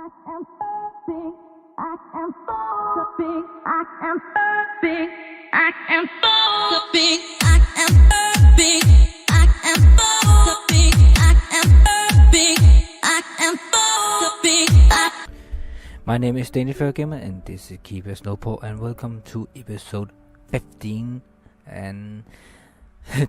I am big. I am so big. I am big. I am so big. I am big. I am so big. I am big. I am so big. My name is Danish Furry Gamer and this is Kiba Snowpaw and welcome to episode 15. And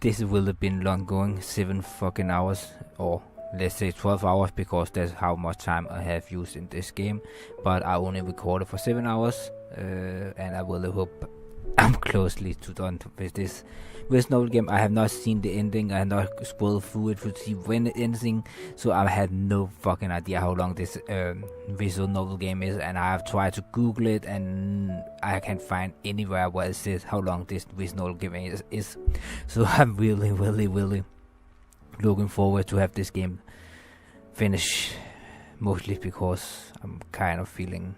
this will have been long going, 7 fucking hours, or let's say 12 hours, because that's how much time I have used in this game. But I only recorded for 7 hours, and I really hope I'm closely to done with this novel game. I have not seen the ending. I have not scrolled through it to see when it ending, so I had no fucking idea how long this visual novel game is. And I have tried to Google it, and I can't find anywhere where it says how long this visual novel game is. So I'm really looking forward to have this game finish, mostly because I'm kind of feeling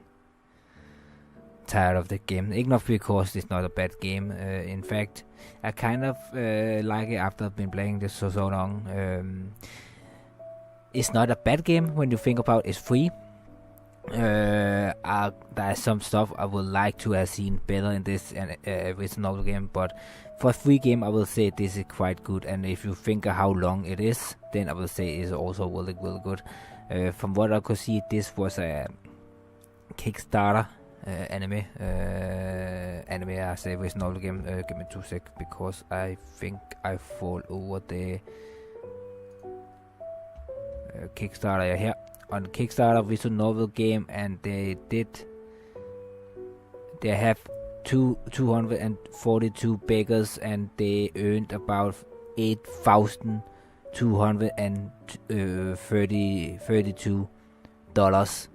tired of the game. Not because it's not a bad game. In fact, I kind of like it after I've been playing this so long. It's not a bad game when you think about it's free. There is some stuff I would like to have seen better in this original game, but for a free game I will say this is quite good. And if you think of how long it is, then I will say it's also really good. From what I could see, this was a Kickstarter anime. I say original game. Give me 2 seconds because I think I fall over the Kickstarter here. On Kickstarter visual novel game, and they have 242 backers, and they earned about $8,232.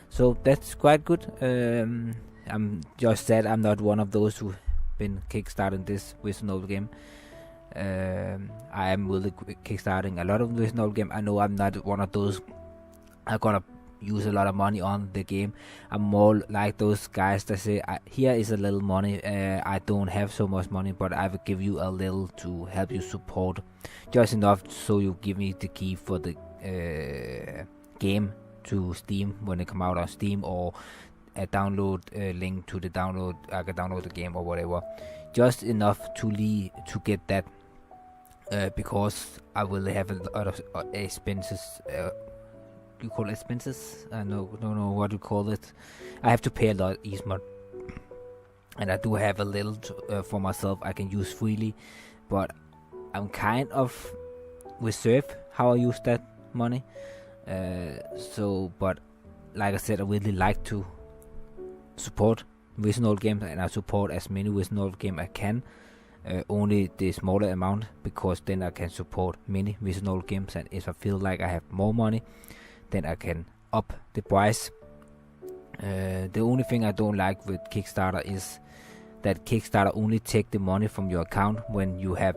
So that's quite good. I'm just sad I'm not one of those who've been kickstarting this visual novel game. I am really kickstarting a lot of visual novel game. I know I'm not one of those I'm gonna use a lot of money on the game. I'm more like those guys that say, here is a little money, I don't have so much money, but I will give you a little to help you support, just enough so you give me the key for the game to Steam when it come out on Steam, or a download link to the download. I can download the game or whatever, just enough to get that, because I will have a lot of expenses. You call it expenses? I don't know what you call it. I have to pay a lot each month, and I do have a little for myself I can use freely, but I'm kind of reserved how I use that money. But like I said, I really like to support visual games, and I support as many visual games I can. Only the smaller amount, because then I can support many visual games, and if I feel like I have more money, then I can up the price. The only thing I don't like with Kickstarter is that Kickstarter only take the money from your account when you have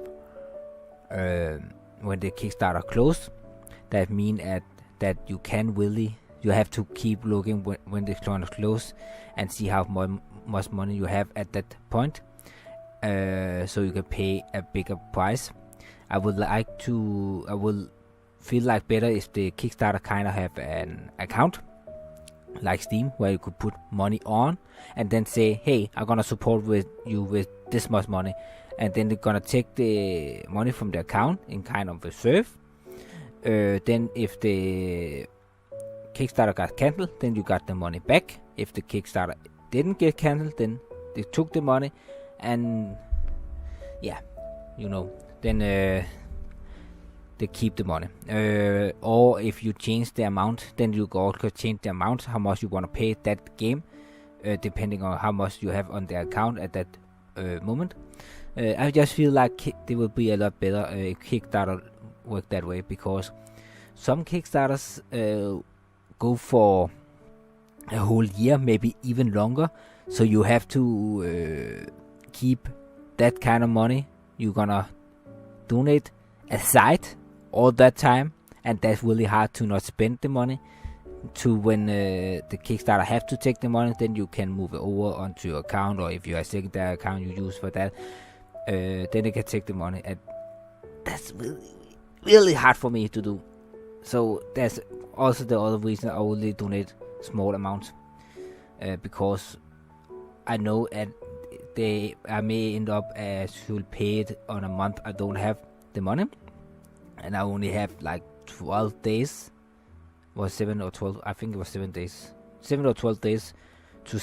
when the Kickstarter close. That means that you have to keep looking when the Kickstarter close and see how much money you have at that point, so you can pay a bigger price. I will feel like better if the Kickstarter kind of have an account like Steam, where you could put money on and then say, hey, I'm gonna support you with this much money, and then they're gonna take the money from the account in kind of reserve. Then if the Kickstarter got cancelled, then you got the money back. If the Kickstarter didn't get cancelled, then they took the money, and then they keep the money. Or if you change the amount, then you also change the amount how much you want to pay that game, depending on how much you have on the account at that moment. I just feel like it would be a lot better if Kickstarter work that way, because some Kickstarters go for a whole year, maybe even longer, so you have to keep that kind of money you're gonna donate aside all that time, and that's really hard to not spend the money. To when the Kickstarter have to take the money, then you can move it over onto your account, or if you have a secondary account you use for that, then they can take the money, and that's really hard for me to do. So that's also the other reason I only donate small amount, because I know that I may end up to pay it on a month I don't have the money, and I only have like 12 days, was 7 or 12, I think it was 7 days, 7 or 12 days to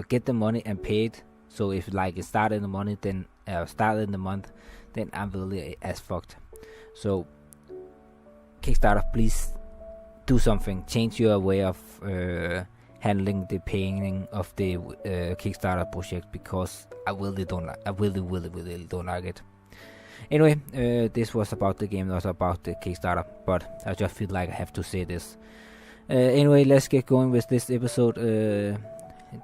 get the money and pay it. So if like it started in the money, then started in the month, then I'm really as fucked. So Kickstarter, please do something, change your way of handling the paying of the Kickstarter project, because I really don't like it. Anyway, this was about the game, not about the Kickstarter, but I just feel like I have to say this. Anyway, let's get going with this episode.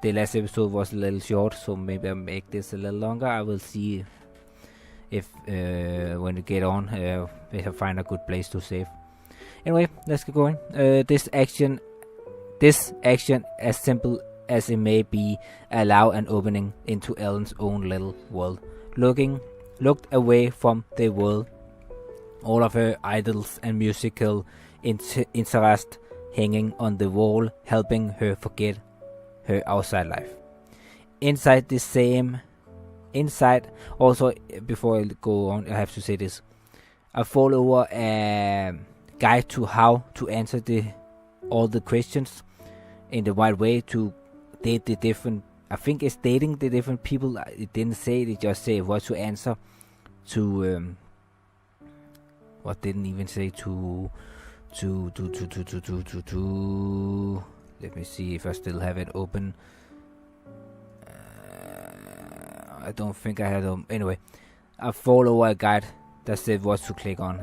The last episode was a little short, so maybe I'll make this a little longer. I will see if when we get on, if I find a good place to save. Anyway, let's get going. This action, as simple as it may be, allow an opening into Ellen's own little world. Looked away from the world, all of her idols and musical interest hanging on the wall, helping her forget her outside life. Inside, also, before I go on, I have to say this. I follow a guide to how to answer all the questions in the right way to date the different, I think it's dating the different people. It didn't say, it just say what to answer to, what didn't even say to, let me see if I still have it open. I don't think I had them. Anyway, I follow a guide that said what to click on.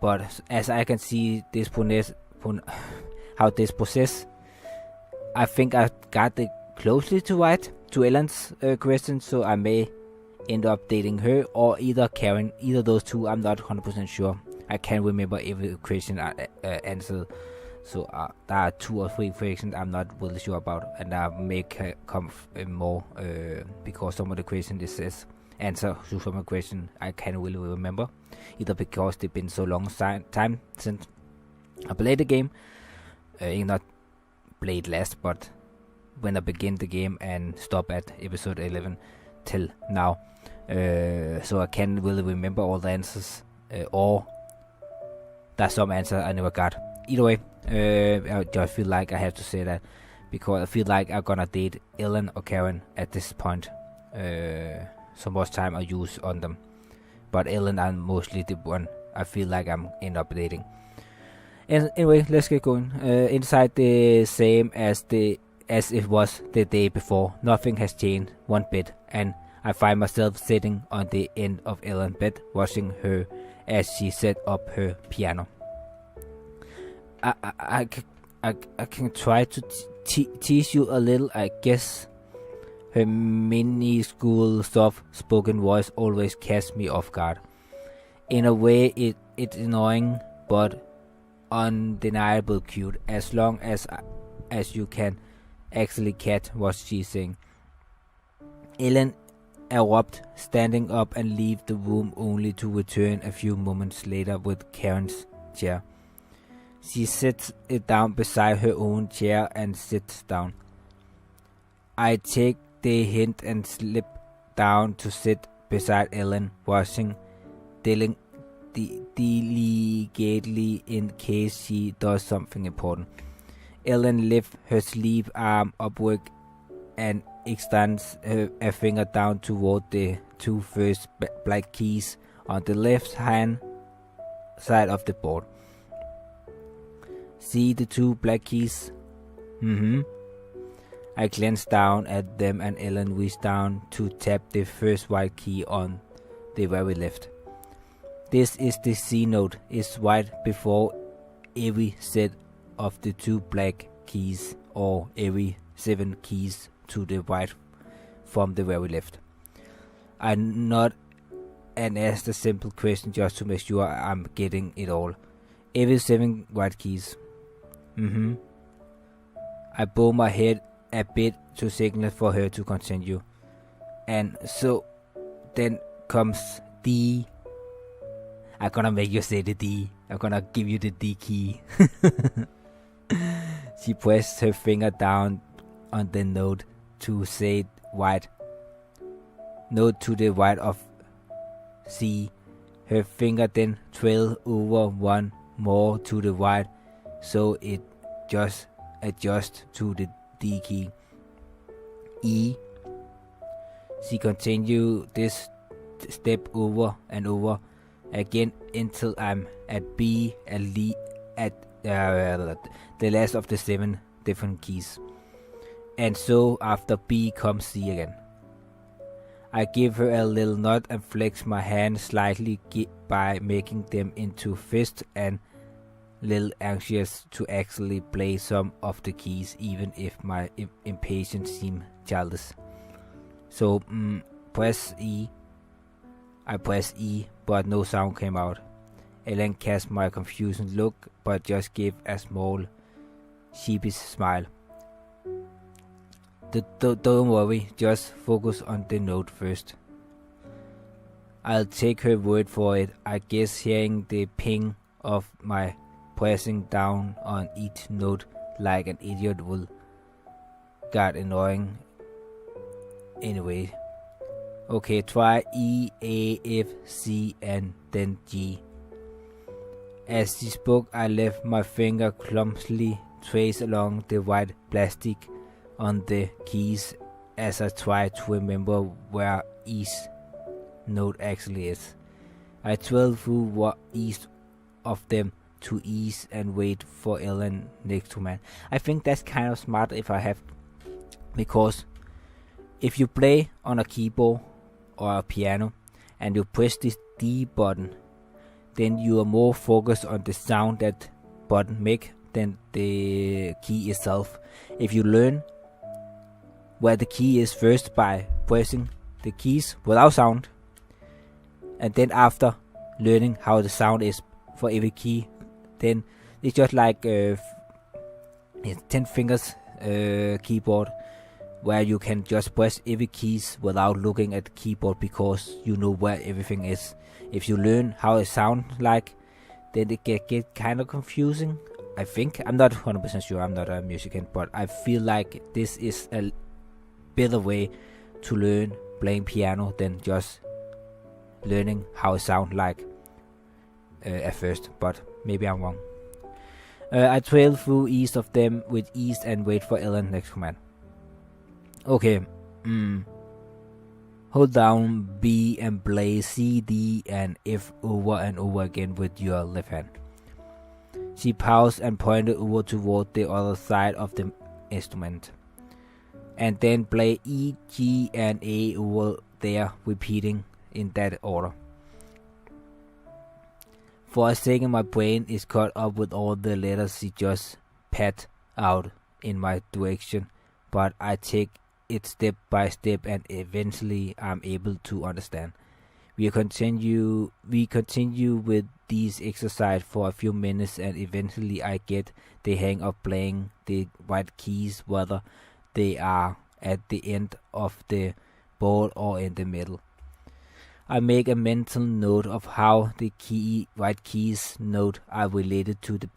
But as I can see how this process, I think I got it closely to right to Ellen's question, so I may end up dating her or either Karen, either those two. I'm not 100% sure. I can't remember every question I answered, so there are 2 or 3 questions I'm not really sure about, and I may come more because some of the questions it says answer to some of the questions I can't really remember, either because they've been so long time since I played the game, not played last, but when I begin the game and stop at episode 11 till now, so I can't really remember all the answers, or there's some answer I never got. Either way, I just feel like I have to say that, because I feel like I'm gonna date Ellen or Karen at this point. So much time I use on them, but Ellen I'm mostly the one I feel like I'm end up dating. And anyway, let's get going. Inside, the same as it was the day before. Nothing has changed one bit, and I find myself sitting on the end of Ellen's bed, watching her as she set up her piano. I can try to tease you a little, I guess. Her mini school soft spoken voice always catches me off guard. In a way, it's annoying, but undeniable cute, as long as you can actually catch what she's saying. Ellen erupts, standing up and leave the room, only to return a few moments later with Karen's chair. She sits it down beside her own chair and sits down. I take the hint and slip down to sit beside Ellen, watching delicately in case she does something important. Ellen lifts her sleeve arm upward and extends a finger down toward the 2 first black keys on the left hand side of the board. See the 2 black keys? I glance down at them, and Ellen reaches down to tap the first white key on the very left. This is the C note. It's right before every set of the 2 black keys, or every 7 keys to the right from the very left. I nod and ask a simple question just to make sure I'm getting it all. Every 7 white keys. I bow my head a bit to signal for her to continue. And so then comes D. I'm gonna make you say the D. I'm gonna give you the D key. She pressed her finger down on the note to say white. Note to the right of C. Her finger then trailed over one more to the right, so it just adjusts to the D key. E. She continued this step over and over again until I'm at B at the last of the 7 different keys. And so after B comes C again. I give her a little nod and flex my hand slightly by making them into fists and little anxious to actually play some of the keys, even if my impatience seems childish. So press E. I press E, but no sound came out. Ellen cast my confused look, but just gave a small, sheepish smile. Don't worry, just focus on the note first. I'll take her word for it. I guess hearing the ping of my pressing down on each note like an idiot will get annoying anyway. Okay, try E, A, F, C, and then G. As she spoke, I left my finger clumsily traced along the white plastic on the keys as I tried to remember where each note actually is. I twirled through each of them to ease and wait for Ellen next to me. I think that's kind of smart if I have, because if you play on a keyboard or a piano and you press this D button, then you are more focused on the sound that button make than the key itself. If you learn where the key is first by pressing the keys without sound, and then after learning how the sound is for every key, then it's just like 10 fingers keyboard, where you can just press every keys without looking at the keyboard because you know where everything is. If you learn how it sounds like, then it get kind of confusing. I think, I'm not 100% sure, I'm not a musician, but I feel like this is a better way to learn playing piano than just learning how it sounds like at first, but maybe I'm wrong. I trail through each of them with ease and wait for Ellen next command. Okay, hold down B and play C, D and F over and over again with your left hand. She paused and pointed over toward the other side of the instrument. And then play E, G and A over there, repeating in that order. For a second my brain is caught up with all the letters she just pat out in my direction, but I take it step by step and eventually I'm able to understand. We continue with these exercises for a few minutes and eventually I get the hang of playing the right keys, whether they are at the end of the board or in the middle. I make a mental note of how the right keys note are related to the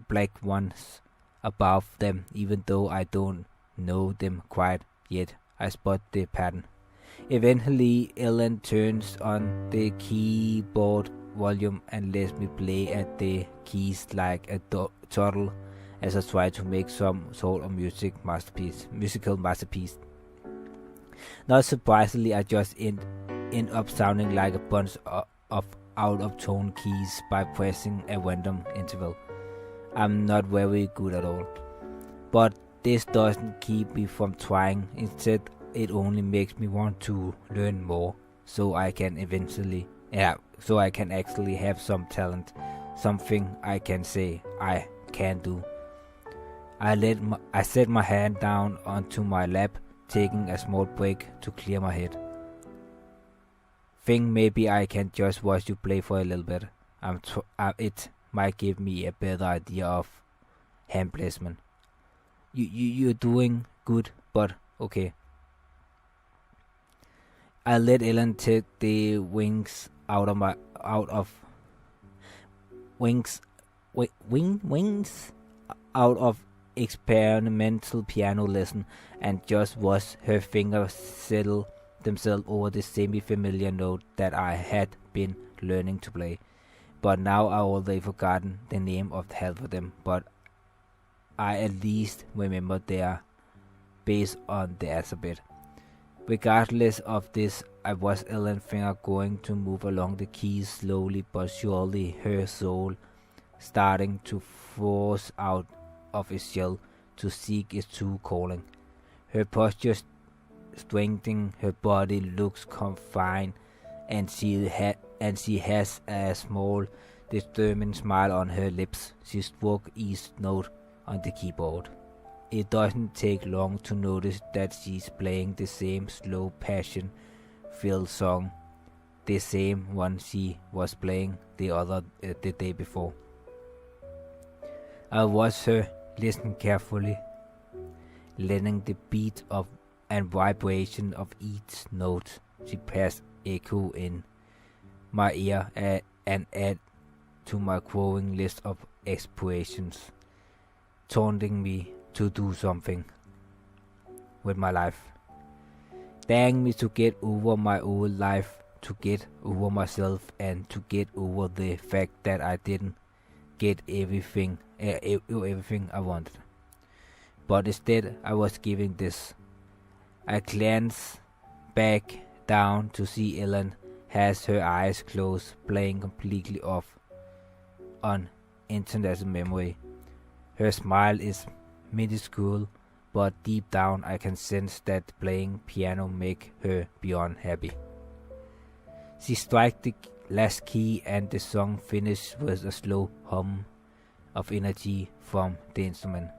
black ones above them, even though I don't know them quite yet. I spot the pattern. Eventually, Ellen turns on the keyboard volume and lets me play at the keys like a turtle as I try to make some sort of musical masterpiece. Not surprisingly, I just end up sounding like a bunch of out-of-tone keys by pressing a random interval. I'm not very good at all. But this doesn't keep me from trying. Instead, it only makes me want to learn more, so I can actually have some talent, something I can say I can do. I set my hand down onto my lap, taking a small break to clear my head. Think maybe I can just watch you play for a little bit. It might give me a better idea of hand placement. You're doing good, but okay. I let Ellen take the wings out out of experimental piano lesson and just watched her fingers settle themselves over the semi-familiar note that I had been learning to play. But now I already forgotten the name of half of them, but I at least remember their based on the alphabet. Regardless of this, I was Ellen's finger going to move along the keys slowly but surely, her soul starting to force out of its shell to seek its true calling. Her posture strengthening, her body looks confined, and she has a small, determined smile on her lips. She struck each note on the keyboard. It doesn't take long to notice that she's playing the same slow, passion-filled song, the same one she was playing the day before. I watched her listen carefully, letting the beat of and vibration of each note she passed echo in my ear and add to my growing list of aspirations, taunting me to do something with my life, daring me to get over my old life, to get over myself, and to get over the fact that I didn't get everything I wanted. But instead, I was giving this. I glanced back down to see Ellen has her eyes closed, playing completely off on international memory. Her smile is minuscule, but deep down I can sense that playing piano make her beyond happy. She strikes the last key and the song finishes with a slow hum of energy from the instrument.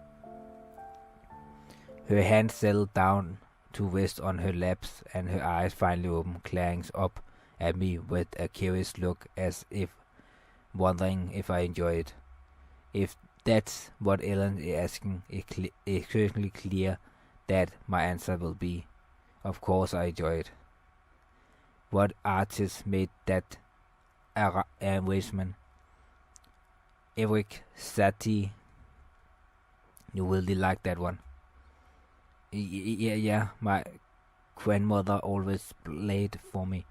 Her hands settle down to rest on her laps and her eyes finally open, glancing up at me with a curious look as if wondering if I enjoy it. If that's what Ellen is asking, it's certainly clear that my answer will be, of course I enjoy it. What artist made that arrangement? Eric Satie. You really like that one. Yeah, my grandmother always played for me.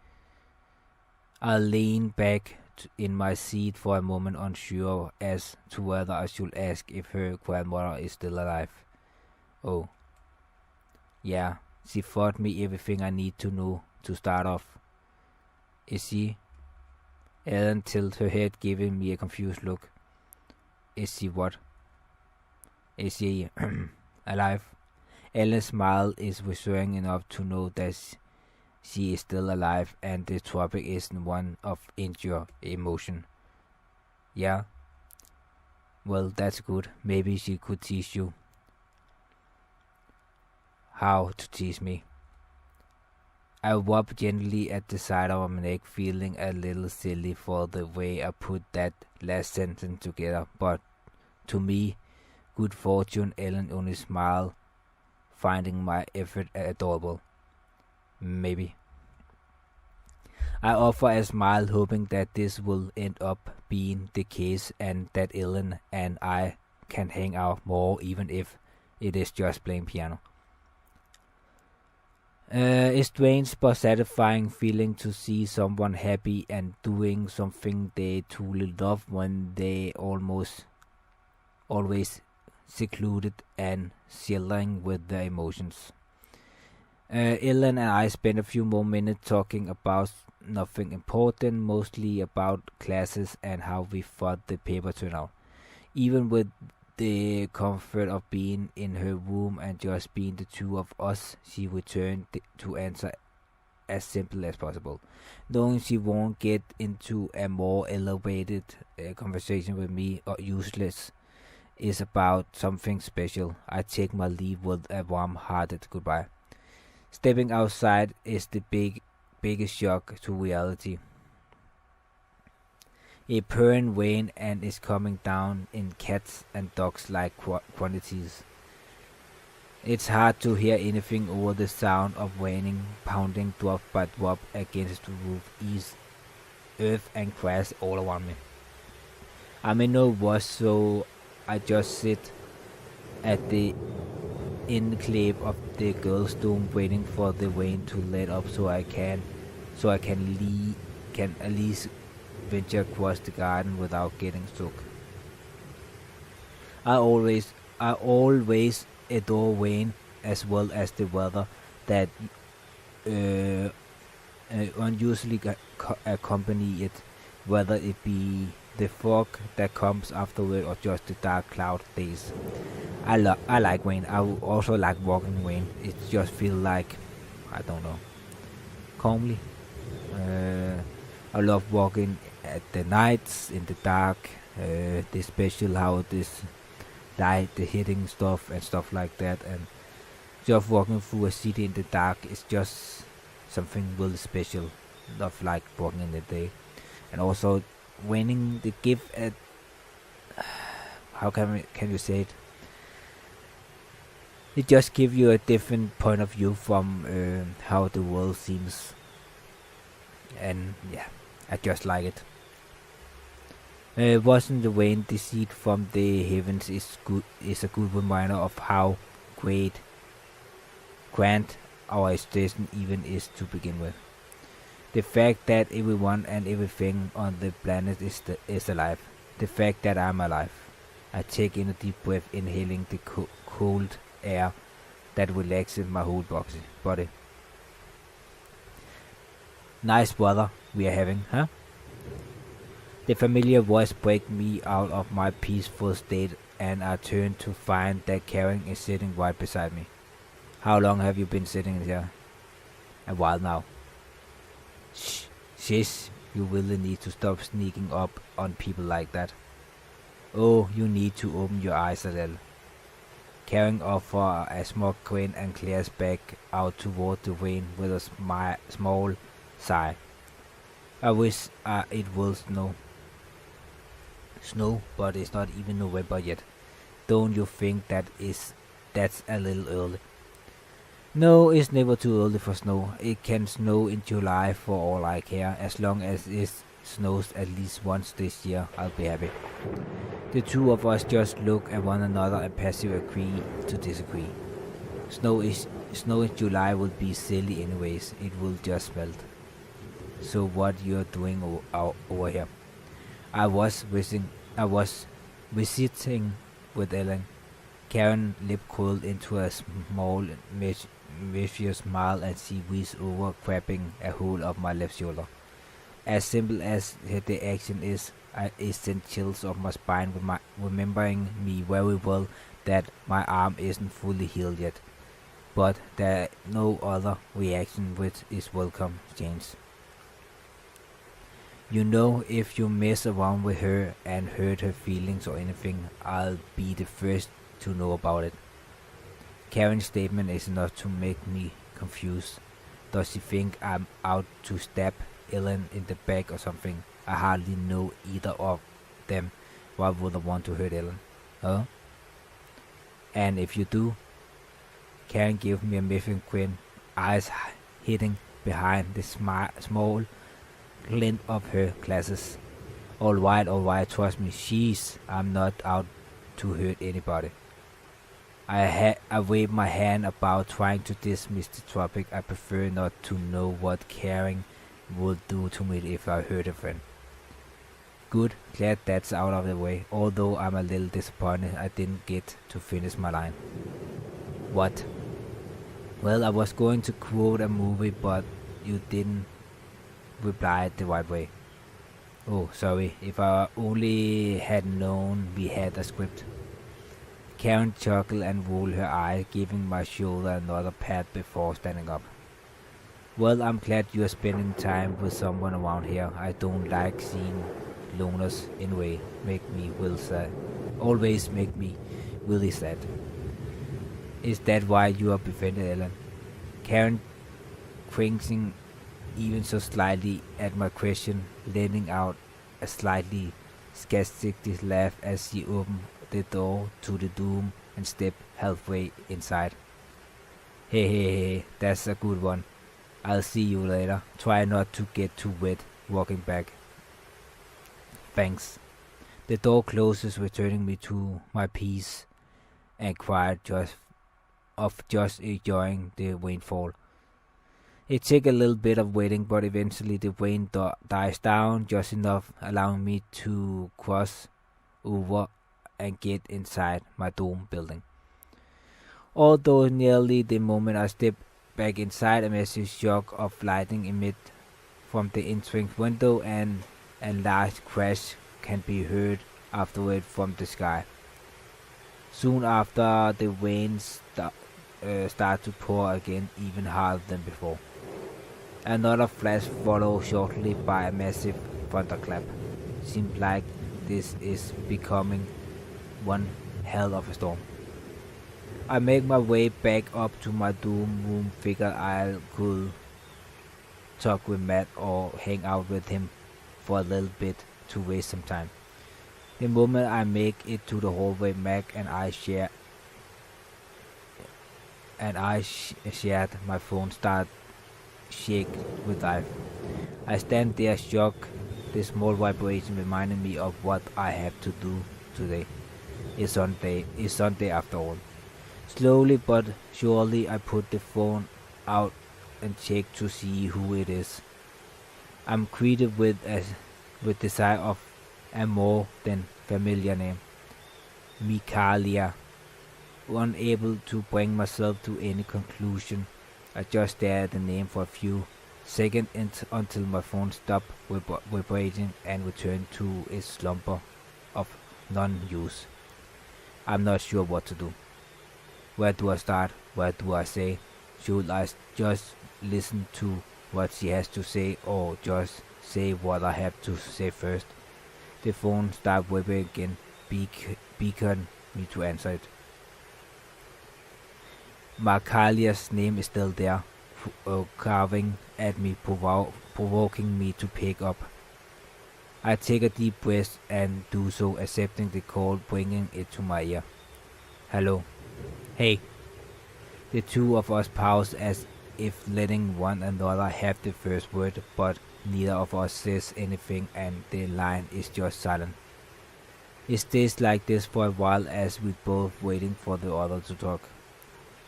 I leaned back in my seat for a moment, unsure as to whether I should ask if her grandmother is still alive. Oh. Yeah, she taught me everything I need to know to start off. Is she? Ellen tilted her head, giving me a confused look. Is she what? Is she alive? Ellen's smile is reassuring enough to know that she is still alive and the topic isn't one of injured emotion. Yeah? Well, that's good. Maybe she could teach you how to teach me. I rubbed gently at the side of my neck, feeling a little silly for the way I put that last sentence together, but to me, good fortune, Ellen only smiled, finding my effort adorable. Maybe. I offer a smile, hoping that this will end up being the case and that Ellen and I can hang out more, even if it is just playing piano. A strange but satisfying feeling to see someone happy and doing something they truly love when they always secluded and sheltering with their emotions. Ellen and I spent a few more minutes talking about nothing important, mostly about classes and how we thought the paper turned out. Even with the comfort of being in her room and just being the two of us, she returned to answer as simple as possible, knowing she won't get into a more elevated conversation with me or useless is about something special. I take my leave with a warm-hearted goodbye. Stepping outside is the biggest shock to reality. A purring rain and is coming down in cats and dogs like quantities. It's hard to hear anything over the sound of raining pounding drop by drop against the roof, earth and grass all around me. I'm in no rush, so I just sit at the enclave of the girl's dome, waiting for the rain to let up so I can at least venture across the garden without getting soaked. I always adore rain as well as the weather that unusually accompany it, whether it be the fog that comes afterward or just the dark cloud days. I like rain. I also like walking rain. It just feels like, I don't know, calmly. I love walking at the nights in the dark. The special how this light, the hitting stuff and stuff like that, and just walking through a city in the dark is just something really special. Not like walking in the day, and also winning the gift at how can you say it? It just gives you a different point of view from how the world seems, and yeah, I just like it. Watching the rain descend from the heavens is a good reminder of how grand our station even is to begin with. The fact that everyone and everything on the planet is alive. The fact that I'm alive. I take in a deep breath, inhaling the cold air that relaxes my whole body. Nice weather we are having, huh? The familiar voice breaks me out of my peaceful state, and I turn to find that Karen is sitting right beside me. How long have you been sitting here? A while now. Shh, sis, you really need to stop sneaking up on people like that. Oh, you need to open your eyes a little. Karen offers a small grin and glares back out toward the rain with a small sigh. I wish it will snow. Snow, but it's not even November yet. Don't you think that's a little early? No, it's never too early for snow. It can snow in July for all I care. As long as it snows at least once this year, I'll be happy. The two of us just look at one another and passively agree to disagree. Snow in July would be silly anyways. It will just melt. So what you're doing over here? I was visiting with Ellen. Karen lip curled into a small mischievous smile and she reached over, grabbing a hold of my left shoulder. As simple as the action is, it sent chills up my spine, remembering me very well that my arm isn't fully healed yet. But there no other reaction which is welcome change. You know, if you mess around with her and hurt her feelings or anything, I'll be the first to know about it. Karen's statement is enough to make me confused. Does she think I'm out to stab Ellen in the back or something? I hardly know either of them. Why would I want to hurt Ellen? Huh? And if you do? Karen gave me a miffing grin, eyes hidden behind the small glint of her glasses. Alright, trust me, I'm not out to hurt anybody. I waved my hand about, trying to dismiss the topic. I prefer not to know what Karen would do to me if I hurt a friend. Good, glad that's out of the way, although I'm a little disappointed I didn't get to finish my line. What? Well, I was going to quote a movie, but you didn't reply the right way. Oh, sorry, if I only had known we had a script. Karen chuckled and rolled her eye, giving my shoulder another pat before standing up. Well, I'm glad you are spending time with someone around here. I don't like seeing loners anyway. Always make me really sad. Is that why you are befriended, Ellen? Karen cringing even so slightly at my question, letting out a slightly sarcastic laugh as she opened the door to the dome and stepped halfway inside. Hey, that's a good one. I'll see you later. Try not to get too wet walking back. Thanks. The door closes, returning me to my peace and quiet just enjoying the rainfall. It took a little bit of waiting, but eventually the rain dies down just enough, allowing me to cross over and get inside my dome building. Although nearly the moment I step back inside, a massive shock of lightning emit from the entrance window, and a large crash can be heard afterward from the sky. Soon after, the rain start to pour again, even harder than before. Another flash followed shortly by a massive thunderclap. Seems like this is becoming one hell of a storm. I make my way back up to my dorm room, figure I could talk with Matt or hang out with him for a little bit to waste some time. The moment I make it to the hallway, Mac and I shared my phone start shake with life. I stand there shocked. The small vibration reminded me of what I have to do today. It's Sunday after all. Slowly but surely I put the phone out and check to see who it is. I'm greeted with the sight of a more than familiar name. Mikalia. Unable to bring myself to any conclusion, I just stare at the name for a few seconds until my phone stopped vibrating and returned to its slumber of non-use. I'm not sure what to do. Where do I start? What do I say? Should I just listen to what she has to say, or just say what I have to say first? The phone started vibrating again, beacon me to answer it. Markalia's name is still there, carving at me, provoking me to pick up. I take a deep breath and do so, accepting the call, bringing it to my ear. Hello. Hey. The two of us pause as if letting one another have the first word, but neither of us says anything and the line is just silent. It stays like this for a while as we both waiting for the other to talk.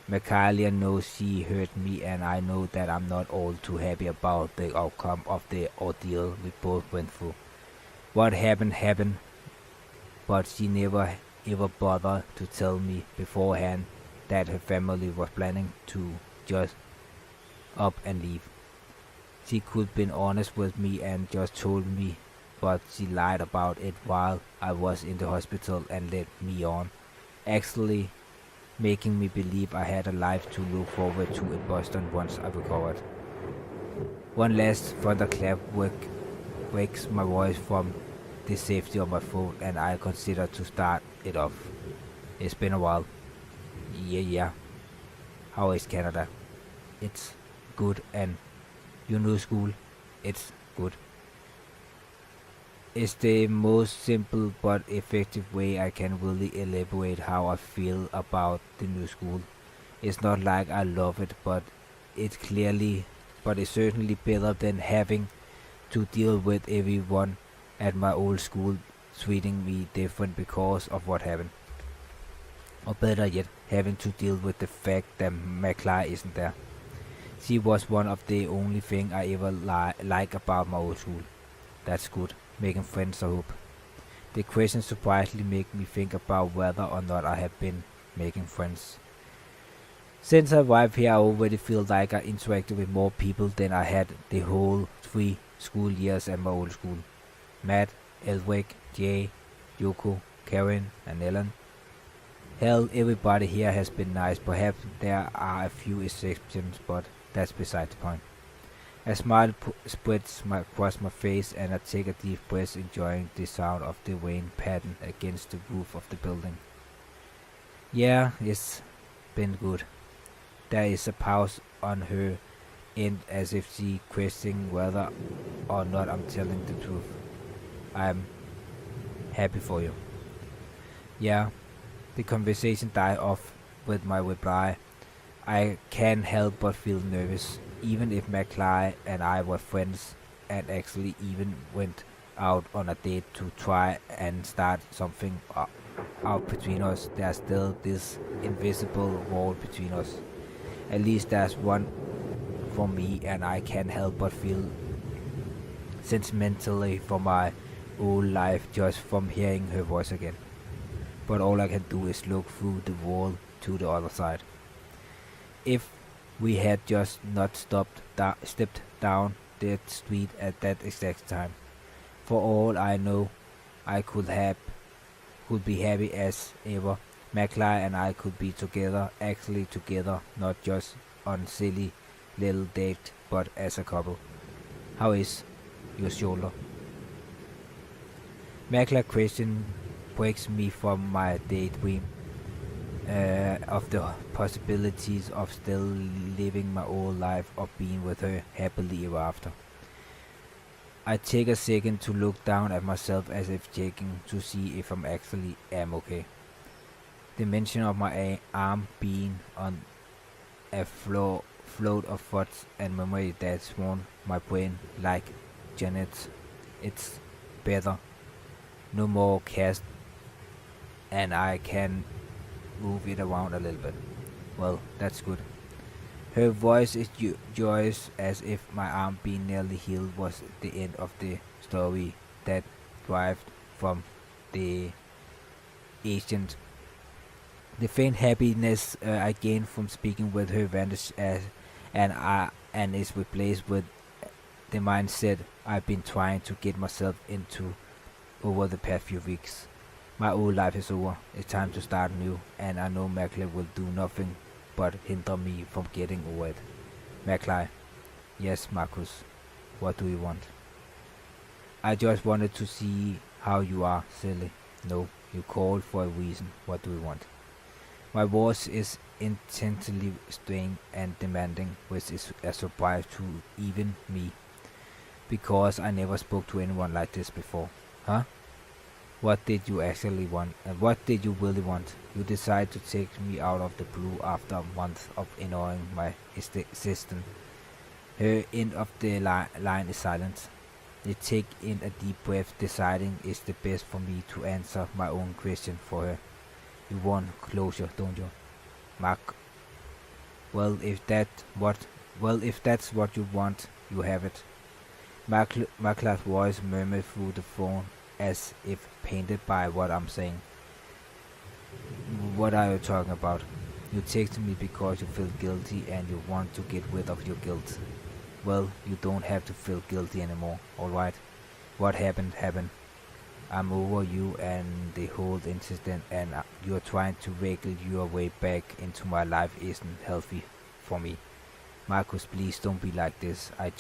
Mikalia knows she heard me, and I know that I'm not all too happy about the outcome of the ordeal we both went through. What happened, but she never ever bothered to tell me beforehand that her family was planning to just up and leave. She could have been honest with me and just told me, but she lied about it while I was in the hospital and led me on, actually making me believe I had a life to look forward to in Boston once I recovered. One last thunderclap wakes my voice from the safety of my phone, and I consider to start it off. It's been a while. Yeah. How is Canada? It's good, and your new school? It's good. It's the most simple but effective way I can really elaborate how I feel about the new school. It's not like I love it, but it's certainly better than having to deal with everyone at my old school treating me different because of what happened. Or better yet, having to deal with the fact that McCly isn't there. She was one of the only thing I ever like about my old school. That's good. Making friends, I hope. The question surprisingly make me think about whether or not I have been making friends. Since I arrived here, I already feel like I interacted with more people than I had the whole 3 school years at my old school. Matt, Elwick, Jay, Yoko, Karen, and Ellen. Hell, everybody here has been nice. Perhaps there are a few exceptions, but that's beside the point. A smile spreads across my face, and I take a deep breath, enjoying the sound of the rain pattern against the roof of the building. Yeah, it's been good. There is a pause on her end, as if she questioning whether or not I'm telling the truth. I'm happy for you. Yeah, the conversation died off with my reply. I can't help but feel nervous, even if McCly and I were friends and actually even went out on a date to try and start something out between us, there's still this invisible wall between us. At least there's one for me, and I can't help but feel sentimentally for my old life just from hearing her voice again. But all I can do is look through the wall to the other side. If we had just not stepped down that street at that exact time, for all I know, I could be happy as ever. Macla and I could be together, actually together, not just on silly little date, but as a couple. How is your shoulder? Macla question wakes me from my daydream of the possibilities of still living my old life or being with her happily ever after. I take a second to look down at myself as if checking to see if I'm actually am okay. The mention of my arm being on a float of thoughts and memory that swarm my brain like Janet's. It's better. No more cast, and I can move it around a little bit. Well, that's good. Her voice is joyous, as if my arm being nearly healed was the end of the story that derived from the ancient. The faint happiness I gained from speaking with her vanished and is replaced with the mindset I've been trying to get myself into over the past few weeks. My old life is over. It's time to start new, and I know Macla will do nothing but hinder me from getting over it. Macla. Yes, Marcus. What do you want? I just wanted to see how you are, silly. No, you called for a reason. What do you want? My voice is intensely strained and demanding, which is a surprise to even me, because I never spoke to anyone like this before. Huh? What did you actually want, and what did you really want? You decided to take me out of the blue after a month of ignoring my existence. Her end of the line is silent. They take in a deep breath, deciding it's the best for me to answer my own question for her. You want closure, don't you, Mark? Well, if that's what you want, you have it. Markla's voice murmured through the phone, as if painted by what I'm saying. What are you talking about? You text me because you feel guilty and you want to get rid of your guilt. Well, you don't have to feel guilty anymore, alright? What happened, happened. I'm over you and the whole incident, and you're trying to wiggle your way back into my life isn't healthy for me. Marcus, please don't be like this. I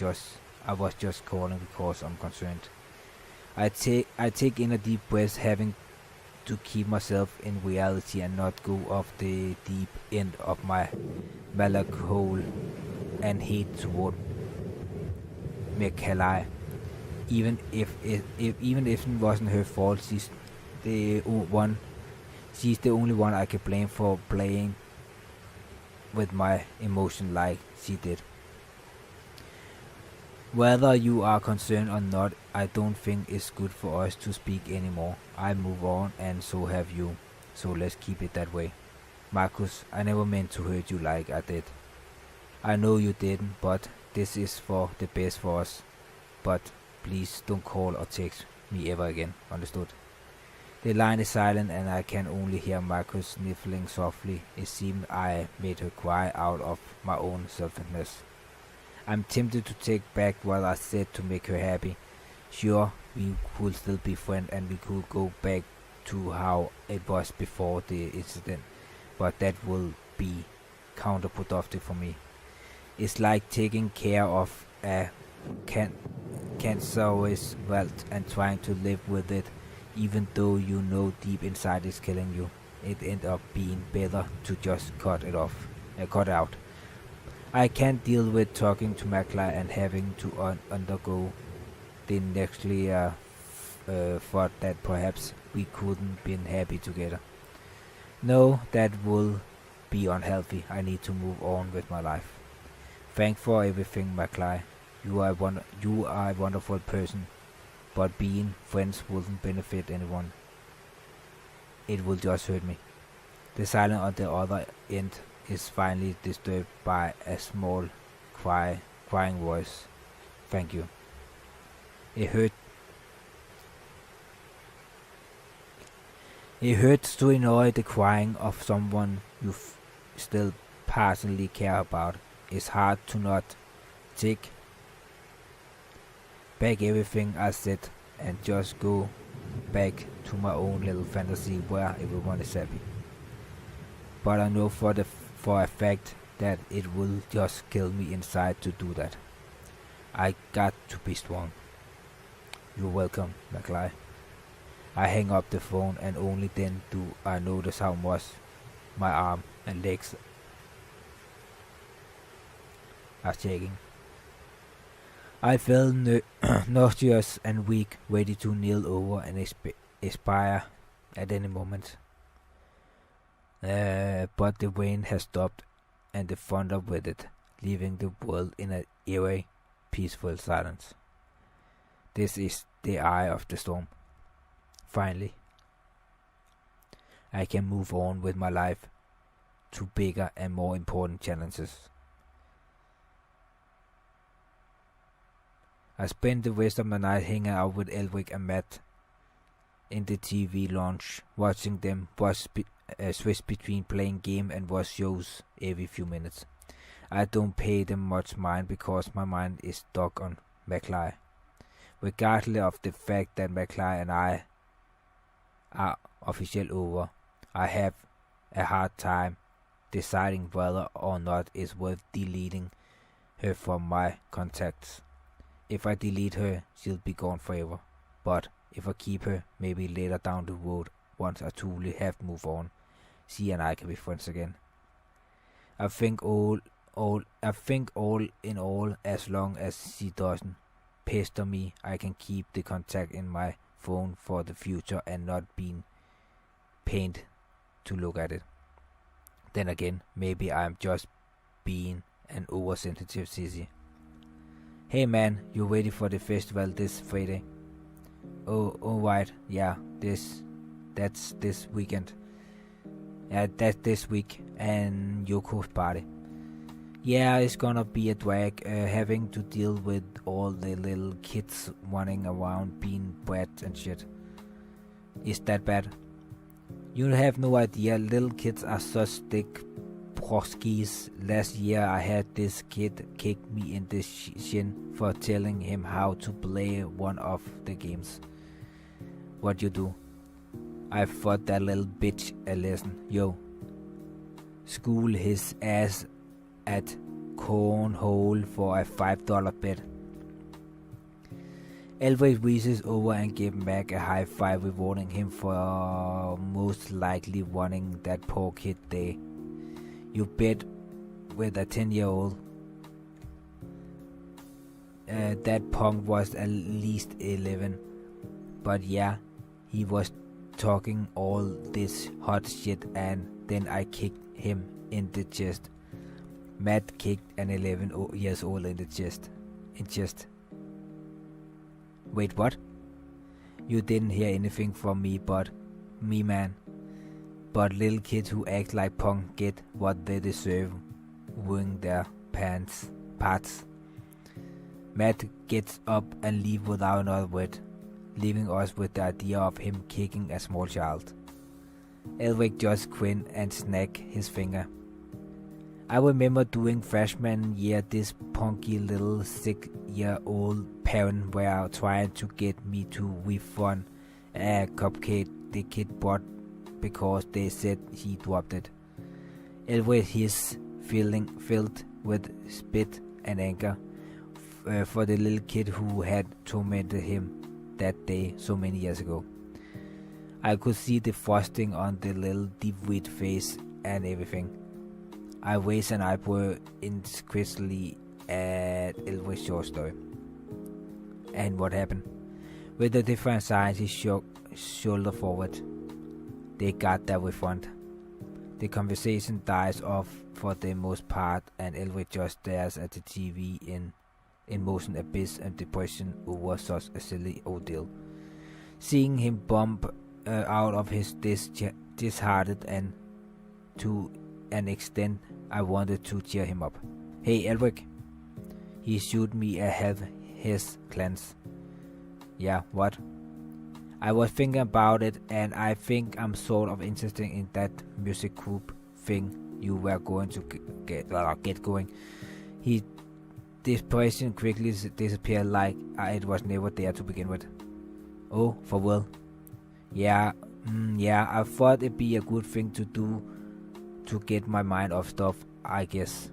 was just calling because I'm concerned. I take in a deep breath, having to keep myself in reality and not go off the deep end of my melancholy and hate toward Michalai. Even if it wasn't her fault, she's the only one I can blame for playing with my emotion like she did. Whether you are concerned or not, I don't think it's good for us to speak anymore. I move on, and so have you. So let's keep it that way. Marcus, I never meant to hurt you like I did. I know you didn't, but this is for the best for us. But please don't call or text me ever again, understood? The line is silent, and I can only hear Marcus sniffling softly. It seemed I made her cry out of my own selfishness. I'm tempted to take back what I said to make her happy. Sure, we could still be friends and we could go back to how it was before the incident, but that will be counterproductive for me. It's like taking care of a cancerous wealth and trying to live with it, even though you know deep inside it's killing you. It ends up being better to just cut it out. I can't deal with talking to Macla and having to undergo the next thought that perhaps we couldn't been happy together. No, that will be unhealthy. I need to move on with my life. Thanks for everything, Macla. You are a wonderful person, but being friends wouldn't benefit anyone. it will just hurt me. The silence on the other end is finally disturbed by a small crying voice. Thank you. It hurts to annoy the crying of someone you still personally care about. It's hard to not take back everything I said and just go back to my own little fantasy where everyone is happy. But I know for a fact that it will just kill me inside to do that. I got to be strong. You're welcome, McFly. I hang up the phone and only then do I notice how much my arm and legs are shaking. I felt nauseous and weak, ready to kneel over and expire at any moment. But the rain has stopped and the thunder with it, leaving the world in an eerie, peaceful silence. This is the eye of the storm. Finally, I can move on with my life to bigger and more important challenges. I spent the rest of my night hanging out with Elric and Matt in the TV lounge, watching them switch between playing game and watch shows every few minutes. I don't pay them much mind because my mind is stuck on McFly. Regardless of the fact that McFly and I are officially over, I have a hard time deciding whether or not it's worth deleting her from my contacts. If I delete her, she'll be gone forever. But if I keep her, maybe later down the road, once I truly have moved on, she and I can be friends again. I think all in all, as long as she doesn't pester me, I can keep the contact in my phone for the future and not being pained to look at it. Then again, maybe I'm just being an oversensitive sissy. Hey man, you ready for the festival this Friday? Oh right, yeah, that's this weekend. Yeah, that's this week, and Yoko's party. Yeah, it's gonna be a drag, having to deal with all the little kids running around being brats and shit. Is that bad? You have no idea, little kids are such thick broskies. Last year I had this kid kick me in the shin for telling him how to play one of the games. What you do? I taught that little bitch a lesson. Yo, school his ass at cornhole for a $5 bet. Elvis reaches over and gives Mac a high five, rewarding him for most likely running that poor kid day. You bet with a 10-year-old. That punk was at least 11. But yeah, he was talking all this hot shit and then I kicked him in the chest. Matt kicked an 11 years old in the chest. Wait, what? You didn't hear anything from me, man. But little kids who act like punk get what they deserve, ruining their parts. Matt gets up and leaves without another word, leaving us with the idea of him kicking a small child. Elric just grinned and snapped his finger. I remember during freshman year this punky little 6-year-old parent were trying to get me to refund a cupcake the kid bought because they said he dropped it. Elric is filled with spit and anger for the little kid who had tormented him that day so many years ago. I could see the frosting on the little deep-red face and everything. I raised an eyebrow indiscreetly at Elric's short story. And what happened? With a different sign, he shook shoulder forward. They got their refund. The conversation dies off for the most part, and Elric just stares at the TV in motion abyss and depression over such a silly ordeal. Seeing him bump out of his disheartened, and to an extent I wanted to cheer him up. Hey Elric, he shoot me a half his glance. Yeah, what? I was thinking about it, and I think I'm sort of interested in that music group thing you were going to get going. This person quickly disappeared like it was never there to begin with. Oh, for real? Yeah, I thought it'd be a good thing to do to get my mind off stuff, I guess.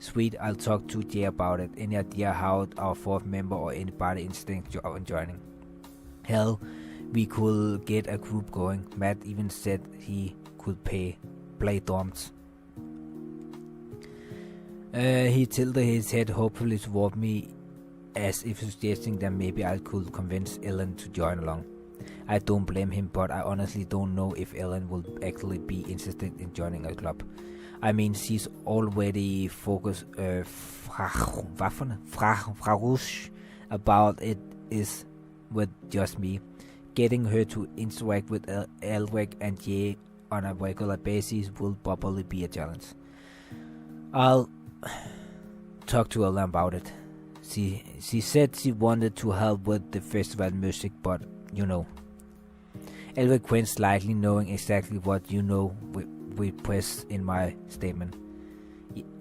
Sweet, I'll talk to Jay about it. Any idea how our fourth member or anybody interested in joining? Hell, we could get a group going. Matt even said he could play drums. He tilted his head hopefully toward me, as if suggesting that maybe I could convince Ellen to join along. I don't blame him, but I honestly don't know if Ellen will actually be interested in joining a club. I mean, she's already focused about it is with just me. Getting her to interact with Elric and Jay on a regular basis will probably be a challenge. I'll talk to Ellen about it. She said she wanted to help with the festival music, but you know. Elric winced slightly, knowing exactly what you know we pressed in my statement.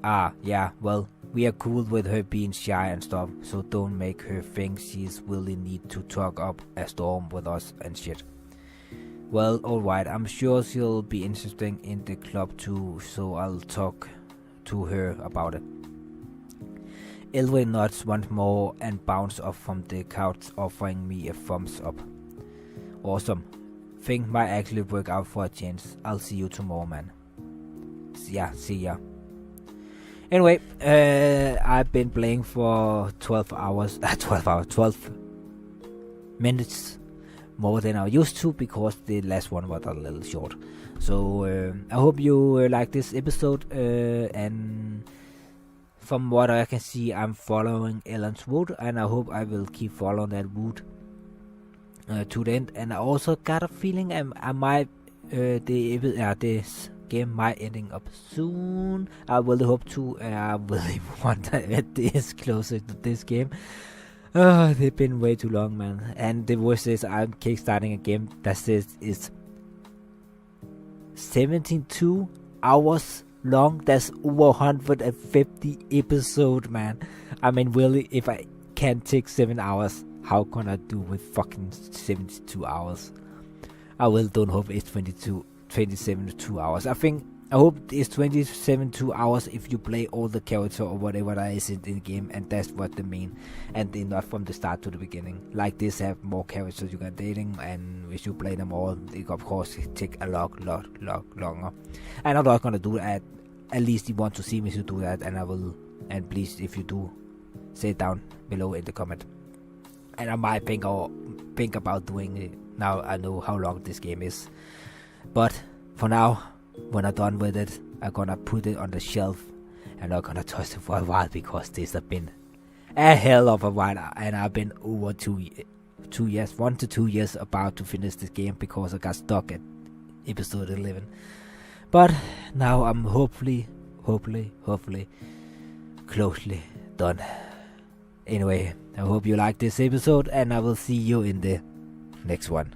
Yeah, well, we are cool with her being shy and stuff, so don't make her think she's really need to talk up a storm with us and shit. Well, alright, I'm sure she'll be interested in the club too, so I'll talk to her about it. Elric nods once more and bounced up from the couch, offering me a thumbs up. Awesome. Think might actually work out for a change. I'll see you tomorrow, man. Yeah, see ya. Anyway, I've been playing for 12 minutes more than I used to, because the last one was a little short. So I hope you like this episode, and from what I can see, I'm following Ellen's route, and I hope I will keep following that route to the end. And I also got a feeling I might this game might ending up soon. I really hope to. I really want to get this closer to this game. They've been way too long, man. And the worst is I'm kickstarting a game that says it's 72 hours long. That's over 150 episodes, man. I mean, really, if I can't take 7 hours, how can I do with fucking 72 hours? I really don't hope it's 27 hours. I hope it's 27 hours if you play all the character or whatever that is in the game, and that's what they mean. And they're not from the start to the beginning. Like this, have more characters you can dating, and if you play them all, it of course take a lot longer. And I'm not gonna do that. At least you want to see me to do that, and I will. And please, if you do, say it down below in the comment. And I might think about doing it. Now I know how long this game is. But for now, when I'm done with it, I'm gonna put it on the shelf and I'm gonna touch it for a while, because this has been a hell of a while, and I've been over 1 to 2 years about to finish this game, because I got stuck at episode 11. But now I'm hopefully closely done. Anyway, I hope you like this episode, and I will see you in the next one.